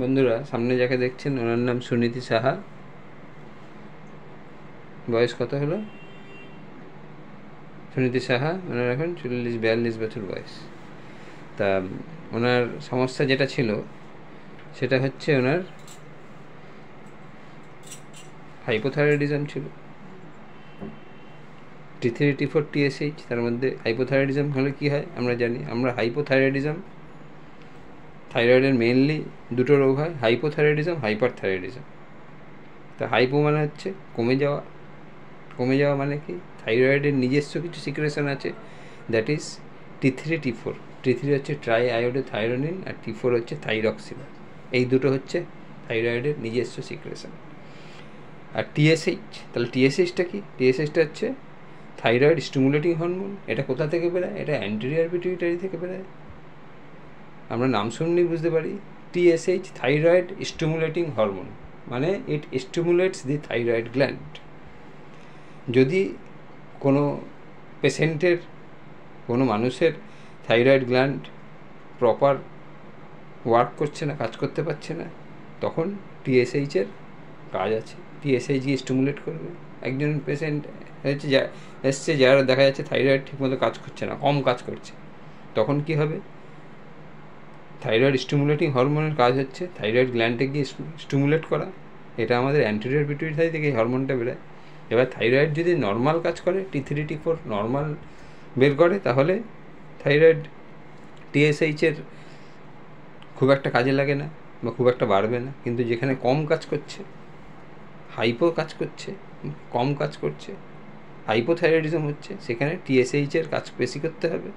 বন্ধুরা, সামনে যাকে দেখছেন ওনার নাম সুনীতি সাহা। বয়স কত হলো? সুনীতি সাহা, ওনার এখন 42 বছর বয়স। তা ওনার সমস্যা যেটা ছিল সেটা হচ্ছে ওনার হাইপোথাইরয়েডিজম ছিল। T3 T4 TSH, তার মধ্যে হাইপোথাইরয়েডিজম হলে কী হয় আমরা জানি। আমরা হাইপোথাইরয়েডিজম, থাইরয়েডের মেইনলি দুটো রোগ হয়, হাইপোথাইরয়েডিজম, হাইপারথাইরয়েডিজম। তা হাইপো মানে হচ্ছে কমে যাওয়া, কমে যাওয়া মানে কি, থাইরয়েডের নিজস্ব কিছু সিক্রেশন আছে, that is T3 T4। T3 হচ্ছে ট্রাই আয়োডো থাইরোনিন, আর T4 হচ্ছে থাইরক্সিন। এই দুটো হচ্ছে থাইরয়েডের নিজস্ব সিক্রেশন। আর TSH, তাহলে TSHটা কি? TSHটা হচ্ছে থাইরয়েড স্টিমুলেটিং হরমোন। এটা কোথা থেকে বেরোয়? এটা অ্যান্টেরিয়র পিটুইটারি থেকে বেরোয়। আমরা নাম শুনলেই বুঝতে পারি, TSH থাইরয়েড স্টিমুলেটিং হরমোন, মানে ইট স্টিমুলেটস দি থাইরয়েড গ্ল্যান্ড। যদি কোনো পেশেন্টের, কোনো মানুষের থাইরয়েড গ্ল্যান্ড প্রপার ওয়ার্ক করছে না, কাজ করতে পারছে না, তখন TSH-এর কাজ আছে। TSH গিয়ে স্টিমুলেট করবে। একজন পেশেন্ট হচ্ছে এসছে, যারা দেখা যাচ্ছে থাইরয়েড ঠিকমতো কাজ করছে না, কম কাজ করছে, তখন কি হবে? থাইরয়েড স্টিমুলেটিং হরমোনের কাজ হচ্ছে থাইরয়েড গ্ল্যান্ডে গিয়ে স্টিমুলেট করা। এটা আমাদের অ্যান্টেরিয়র পিটুইটারি থেকে এই হরমোনটা বেরোয়। এবার থাইরয়েড যদি নর্মাল কাজ করে, T3 T4 নর্মাল বের করে, তাহলে থাইরয়েড TSH-এর খুব একটা কাজে লাগে না বা খুব একটা বাড়বে না। কিন্তু যেখানে কম কাজ করছে, হাইপো কাজ করছে, কম কাজ করছে, হাইপোথাইরয়েডিজম হচ্ছে, সেখানে TSH-এর কাজ বেশি করতে হবে।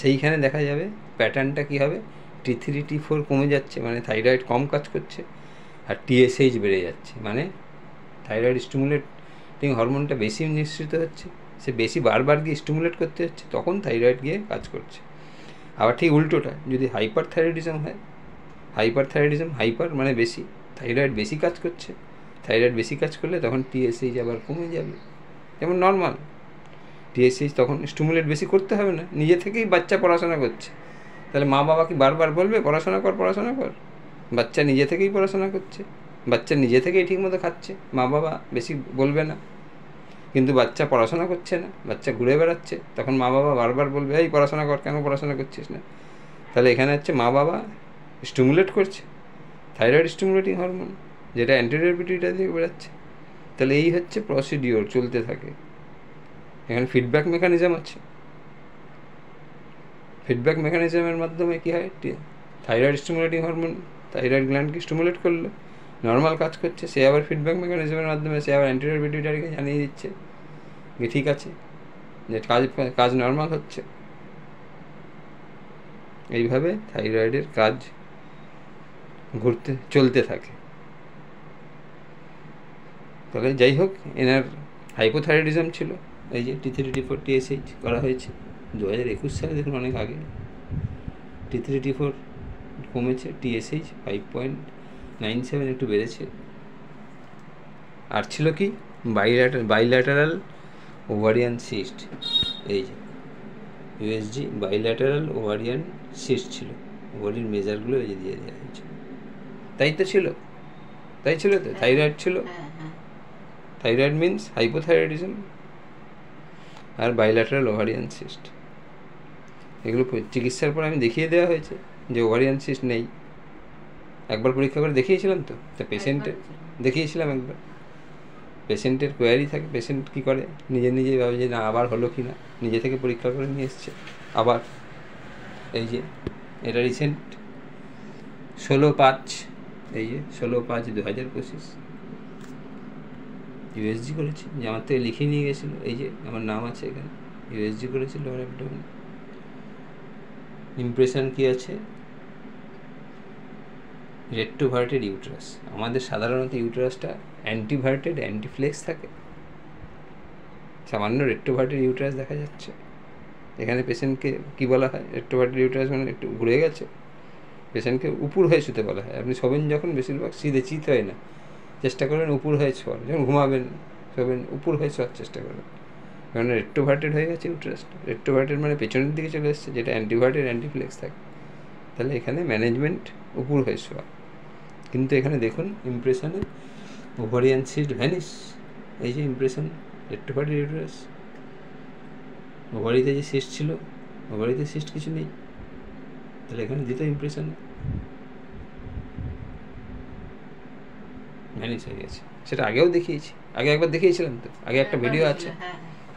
সেইখানে দেখা যাবে প্যাটার্নটা কী হবে, T3 T4 কমে যাচ্ছে মানে থাইরয়েড কম কাজ করছে, আর TSH বেড়ে যাচ্ছে মানে থাইরয়েড স্টিমুলেটিং হরমোনটা বেশি নিঃসৃত হচ্ছে, সে বেশি বারবার গিয়ে স্টিমুলেট করতে হচ্ছে, তখন থাইরয়েড গিয়ে কাজ করছে। আবার ঠিক উল্টোটা, যদি হাইপার থাইরয়েডিজম হয়, হাইপার থাইরয়েডিজম, হাইপার মানে বেশি, থাইরয়েড বেশি কাজ করছে, থাইরয়েড বেশি কাজ করলে তখন TSH আবার কমে যাবে। যেমন নর্মাল TSH তখন স্টিমুলেট বেশি করতে হবে না, নিজে থেকেই বাচ্চা পড়াশোনা করছে। তাহলে মা বাবা কি বারবার বলবে পড়াশোনা কর, পড়াশোনা কর? বাচ্চা নিজে থেকেই পড়াশোনা করছে, বাচ্চা নিজে থেকেই ঠিকমতো খাচ্ছে, মা বাবা বেশি বলবে না। কিন্তু বাচ্চা পড়াশোনা করছে না, বাচ্চা ঘুরে বেড়াচ্ছে, তখন মা বাবা বারবার বলবে, এই পড়াশোনা কর, কেন পড়াশোনা করছিস না? তাহলে এখানে হচ্ছে মা বাবা স্টিমুলেট করছে থাইরয়েড স্টিমুলেটিং হরমোন, যেটা অ্যান্টেরিয়র পিটুইটারি থেকে বেরোচ্ছে। তাহলে এই হচ্ছে প্রসিডিওর, চলতে থাকে। এখানে ফিডব্যাক মেকানিজম আছে। ফিডব্যাক মেকানিজমের মাধ্যমে কী হয়, থাইরয়েড স্টিমুলেটিং হরমোন থাইরয়েড গ্ল্যান্ডকে স্টিমুলেট করলো, নর্মাল কাজ করছে, সে আবার ফিডব্যাক মেকানিজমের মাধ্যমে সে আবার অ্যান্টেরিয়র পিটুইটারিকে জানিয়ে দিচ্ছে যে ঠিক আছে, যে কাজ নর্মাল হচ্ছে। এইভাবে থাইরয়েডের কাজ চলতে থাকে। তাহলে যাই হোক, এনার হাইপোথাইরয়েডিজম ছিল, এই যে T3 T4 TSH করা হয়েছে 2021 সালে, দেখুন অনেক আগে। T3 T4 কমেছে, TSH 5.97 একটু বেড়েছে। আর ছিল কি, বাইল্যাটারাল ওভারিয়ান সিস্ট, এই যে USG বাইল্যাটারাল ওভারিয়ান সিস্ট ছিল। ওভারির মেজারগুলো এই যে দিয়ে দেওয়া হয়েছে। তাই তো ছিল, তাই ছিল তো, থাইরয়েড ছিল। থাইরয়েড মিন্স হাইপোথাইরয়েডিজম আর বাইল্যাটারাল ওভারিয়ান সিস্ট। এগুলো চিকিৎসার পর আমি দেখিয়ে দেওয়া হয়েছে যে ওভারিয়ান সিস্ট নেই। একবার পরীক্ষা করে দেখিয়েছিলাম তো, তা পেশেন্টের দেখিয়েছিলাম একবার। পেশেন্টের কোয়ারি থাকে, পেশেন্ট কী করে, নিজে নিজেই ভাবে যে না আবার হলো কি না, নিজে থেকে পরীক্ষা করে নিয়ে এসছে আবার। এই যে এটা রিসেন্ট 16/5, এই যে 16/5/2025 USG করেছি, যে আমার থেকে লিখে নিয়ে গেছিলো, এই যে আমার নাম আছে এখানে, USG করেছিল। আর একটা ইমপ্রেশন কী আছে, রেট্রোভার্টেড ইউটেরাস। আমাদের সাধারণত ইউটেরাসটা অ্যান্টিভার্টেড, অ্যান্টিফ্লেক্স থাকে, সামান্য রেট্রোভার্টেড ইউটেরাস দেখা যাচ্ছে। এখানে পেশেন্টকে কী বলা হয়, রেট্রোভার্টেড ইউটেরাস মানে একটু ঘুরে গেছে, পেশেন্টকে উপর হয়ে শুতে বলা হয়। আপনি শোবেন যখন, বেশিরভাগ চিত হয় না, চেষ্টা করবেন উপর হয়ে শোয়ার, যখন ঘুমাবেন শোবেন উপর হয়ে শোয়ার চেষ্টা করবেন, কারণ রেট্রোভার্টেড হয়ে গেছে ইউটেরাসটা। রেট্রোভার্টেড মানে পেছনের দিকে চলে এসছে, যেটা অ্যান্টিভার্টেড, অ্যান্টিফ্লেক্স থাকে। তাহলে এখানে ম্যানেজমেন্ট উপর হয়ে শোয়া। কিন্তু এখানে দেখুন ইমপ্রেশনে ওভারিয়ান সিস্ট ভ্যানিশ, এই যে ইমপ্রেশন রেক্টোফাইড ইউটেরাস, ওভারিতে যে সিস্ট ছিল ওভারিতে সিস্ট কিছু নেই, তাহলে এখানে দিত ইমপ্রেশন ভ্যানিশ হয়ে গেছে। সেটা আগেও দেখিয়েছি, আগে একবার দেখিয়েছিলাম তো, আগে একটা ভিডিও আছে,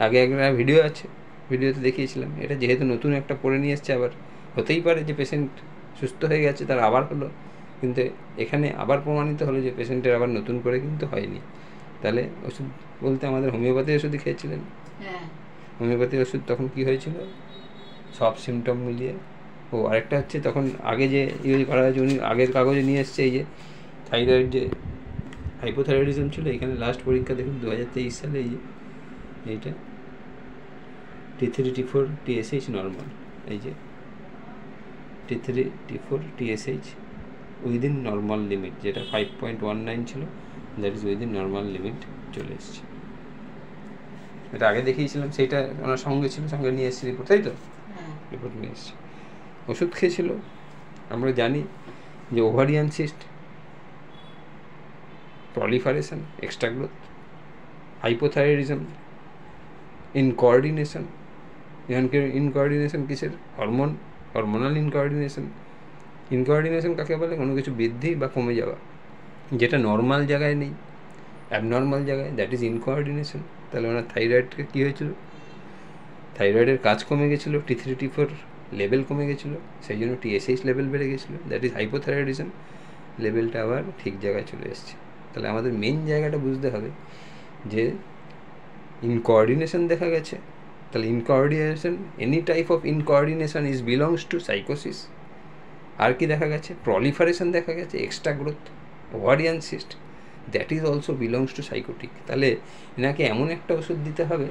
আগে একটা ভিডিও আছে, ভিডিওতে দেখিয়েছিলাম। এটা যেহেতু নতুন একটা পড়ে নিয়ে এসছে, আবার হতেই পারে যে পেশেন্ট সুস্থ হয়ে গেছে তার আবার হলো, কিন্তু এখানে আবার প্রমাণিত হলো যে পেশেন্টের আবার নতুন করে কিন্তু হয়নি। তাহলে ওষুধ বলতে আমাদের হোমিওপ্যাথি ওষুধই খেয়েছিলেন, হোমিওপ্যাথি ওষুধ তখন কি হয়েছিল সব সিমটম মিলিয়ে। ও আরেকটা হচ্ছে তখন আগে যে ইউজ করা হয়েছে, উনি আগের কাগজে নিয়ে এসছে এই যে থাইরয়েড যে হাইপোথাইরয়েডিজম ছিল, এখানে লাস্ট পরীক্ষা দেখুন 2023 সালে, এই যে এইটা T3 T4 TSH নর্মাল, এই যে T3 T4 TSH within normal limit, যেটা 5.19 ছিল, that is within normal limit চলে এসছে। এটা আগে দেখিয়েছিলাম, সেইটা ওনার সঙ্গে ছিল, সঙ্গে নিয়ে এসেছি রিপোর্ট, তাই তো রিপোর্ট নিয়ে এসেছি। ওষুধ খেয়েছিল। আমরা জানি যে ovarian cyst, proliferation, extra growth, hypothyroidism, incoordination. এখানকে ইনকোঅর্ডিনেশন কিসের? হরমোনাল ইনকোঅর্ডিনেশন। ইনকোঅর্ডিনেশন কাকে বলে? কোনো কিছু বৃদ্ধি বা কমে যাওয়া যেটা নর্মাল জায়গায় নেই, অ্যাবনর্মাল জায়গায়, দ্যাট ইজ ইনকোঅর্ডিনেশন। তাহলে ওনার থাইরয়েডকে কী হয়েছিল? থাইরয়েডের কাজ কমে গেছিলো, T3 T4 লেভেল কমে গেছিলো, সেই জন্য TSH লেভেল বেড়ে গেছিলো, দ্যাট ইজ হাইপোথাইরয়েডিজম। লেভেলটা আবার ঠিক জায়গায় চলে এসছে। তাহলে আমাদের মেন জায়গাটা বুঝতে হবে যে ইনকোঅর্ডিনেশন দেখা গেছে। তাহলে incoordination, any type of incoordination is belongs to সাইকোসিস। আর কি দেখা গেছে? প্রলিফারেশন দেখা গেছে, extra growth, ovarian cyst, that is also belongs to psychotic. তাহলে এনাকে এমন একটা ওষুধ দিতে হবে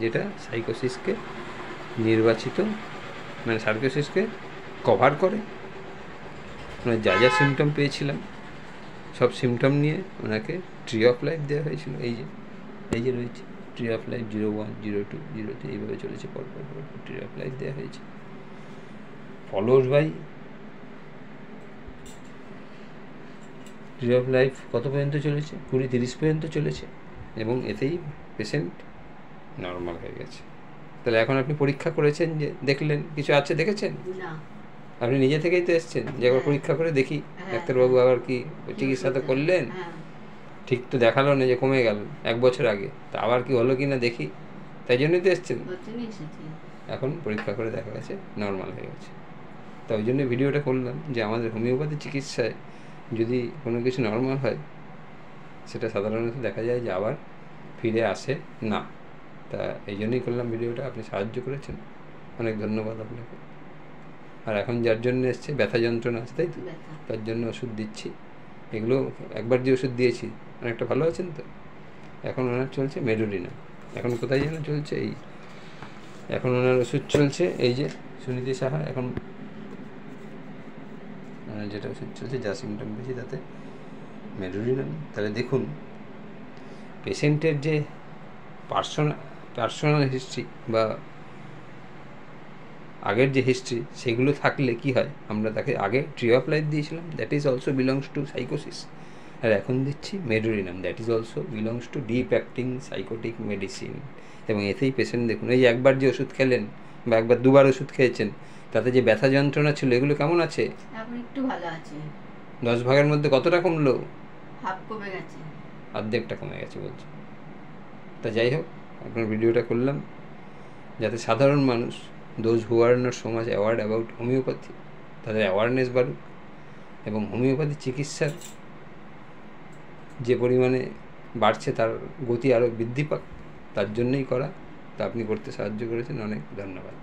যেটা সাইকোসিসকে নির্বাচিত, মানে সাইকোসিসকে কভার করে। মানে যা যা সিমটম পেয়েছিলাম সব সিমটম নিয়ে ওনাকে ট্রি অফ লাইফ দেওয়া হয়েছিল। এই যে রয়েছে ট্রি অফ লাইফ 01, 02, 03 এইভাবে চলেছে, পরপর ট্রি অফ লাইফ দেওয়া হয়েছে, followed by tree of life কত পর্যন্ত চলেছে? 20-30 পর্যন্ত চলেছে, এবং এতেই পেশেন্ট নর্মাল হয়ে গেছে। তাহলে এখন আপনি পরীক্ষা করেছেন, যে দেখলেন কিছু আছে, দেখেছেন? আপনি নিজে থেকেই তো এসছেন যে একবার পরীক্ষা করে দেখি, ডাক্তারবাবু আবার কি চিকিৎসা তো করলেন, ঠিক তো দেখালো না যে কমে গেল 1 বছর আগে, তা আবার কি হলো কি না দেখি, তাই জন্যই তো এসছেন। এখন পরীক্ষা করে দেখা গেছে নর্মাল হয়ে গেছে। তা ওই জন্য ভিডিওটা করলাম যে আমাদের হোমিওপ্যাথি চিকিৎসায় যদি কোনো কিছু নর্মাল হয়, সেটা সাধারণত দেখা যায় যে আবার ফিরে আসে না। তা এই জন্যই করলাম ভিডিওটা। আপনি সাহায্য করেছেন, অনেক ধন্যবাদ আপনাকে। আর এখন যার জন্য এসছে ব্যথা যন্ত্রণা আছে, তাই তো, তার জন্য ওষুধ দিচ্ছি। এগুলো একবার যে ওষুধ দিয়েছি অনেকটা ভালো আছেন তো। এখন ওনার চলছে মেডোরিনা। এখন কোথায় যেন চলছে, এই এখন ওনার ওষুধ চলছে, এই যে সুনীতি সাহা, এখন যেটা ওষুধ চলছে, যা সিমটম পেয়েছি তাতে মেডোরিনা। তাহলে দেখুন পেশেন্টের যে পার্সোনাল হিস্ট্রি বা আগের যে হিস্ট্রি, সেগুলো থাকলে কি হয়, আমরা তাকে আগে ট্রি অফ লাইফ দিয়েছিলাম, that is also belongs to সাইকোসিস, আর এখন দিচ্ছি medorrhinum, that is also belongs to deep acting psychotic medicine. এবং এতেই পেশেন্ট দেখুন, এই যে একবার যে ওষুধ খেলেন বা একবার দুবার ওষুধ খেয়েছেন, তাতে যে ব্যথা যন্ত্রণা ছিল এগুলো কেমন আছে? এখন একটু ভালো আছে। 10 ভাগের মধ্যে কতটা কমলো? হাফ কমে গেছে, অর্ধেকটা কমে গেছে বলছে। তা যাই হোক, আপনার ভিডিওটা করলাম যাতে সাধারণ মানুষ, those who are not so much award about homeopathy, তাদের অ্যাওয়ারনেস বাড়ুক, এবং হোমিওপ্যাথি চিকিৎসার যে পরিমাণে বাড়ছে তার গতি আরও বৃদ্ধি পাক, তার জন্যই করা। তা আপনি করতে সাহায্য করেছেন, অনেক ধন্যবাদ।